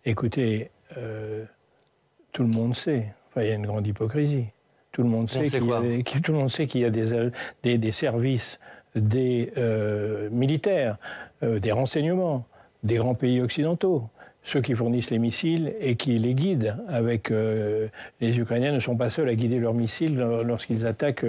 Écoutez, tout le monde sait, enfin, il y a une grande hypocrisie. Tout le monde sait qu'il y a des services, des militaires, des renseignements, des grands pays occidentaux. Ceux qui fournissent les missiles et qui les guident avec les Ukrainiens ne sont pas seuls à guider leurs missiles lorsqu'ils attaquent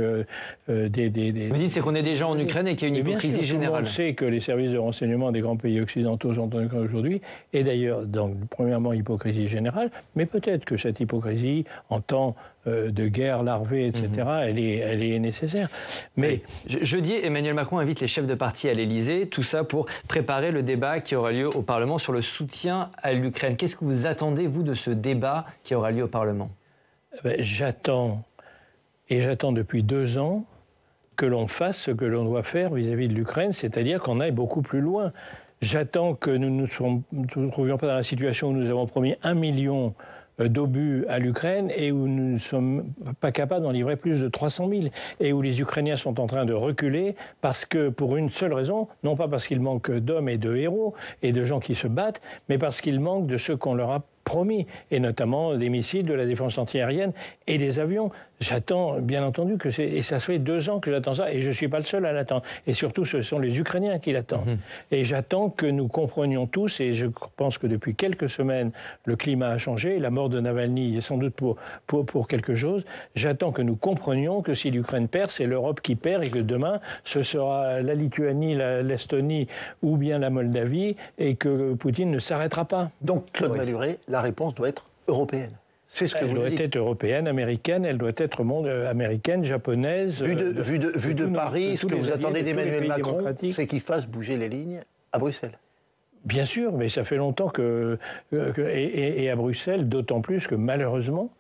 des... Vous dites c'est qu'on est déjà en Ukraine et qu'il y a une hypocrisie générale. On sait que les services de renseignement des grands pays occidentaux sont en Ukraine aujourd'hui. Et d'ailleurs, donc, premièrement, hypocrisie générale, mais peut-être que cette hypocrisie, en temps de guerre larvée, etc., elle est nécessaire. Mais jeudi, Emmanuel Macron invite les chefs de parti à l'Élysée, tout ça pour préparer le débat qui aura lieu au Parlement sur le soutien à l'Ukraine. Qu'est-ce que vous attendez, vous, de ce débat qui aura lieu au Parlement? J'attends, et j'attends depuis 2 ans, que l'on fasse ce que l'on doit faire vis-à-vis de l'Ukraine, c'est-à-dire qu'on aille beaucoup plus loin. J'attends que nous ne nous trouvions pas dans la situation où nous avons promis 1 million d'obus à l'Ukraine et où nous ne sommes pas capables d'en livrer plus de 300 000 et où les Ukrainiens sont en train de reculer parce que, pour une seule raison, non pas parce qu'il manque d'hommes et de héros et de gens qui se battent, mais parce qu'il manque de ce qu'on leur a promis, et notamment des missiles, de la défense antiaérienne et des avions. J'attends, bien entendu, et ça fait 2 ans que j'attends ça, et je ne suis pas le seul à l'attendre. Et surtout, ce sont les Ukrainiens qui l'attendent. Et j'attends que nous comprenions tous, et je pense que depuis quelques semaines, le climat a changé, la mort de Navalny est sans doute pour quelque chose. J'attends que nous comprenions que si l'Ukraine perd, c'est l'Europe qui perd, et que demain, ce sera la Lituanie, l'Estonie ou bien la Moldavie, et que Poutine ne s'arrêtera pas. Donc, Claude Malhuret, la réponse doit être européenne. C'est ce que vous dites. Elle doit être européenne, américaine, elle doit être américaine, japonaise. Vu de Paris, ce que vous attendez d'Emmanuel Macron, c'est qu'il fasse bouger les lignes à Bruxelles. Bien sûr, mais ça fait longtemps et à Bruxelles, d'autant plus que malheureusement,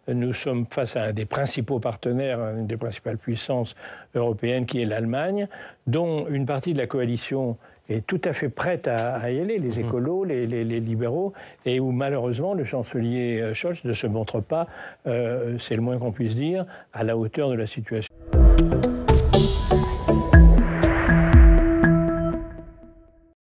nous sommes face à un des principaux partenaires, une des principales puissances européennes qui est l'Allemagne, dont une partie de la coalition est tout à fait prête à y aller, les écolos, les libéraux, et où malheureusement le chancelier Scholz ne se montre pas, c'est le moins qu'on puisse dire, à la hauteur de la situation.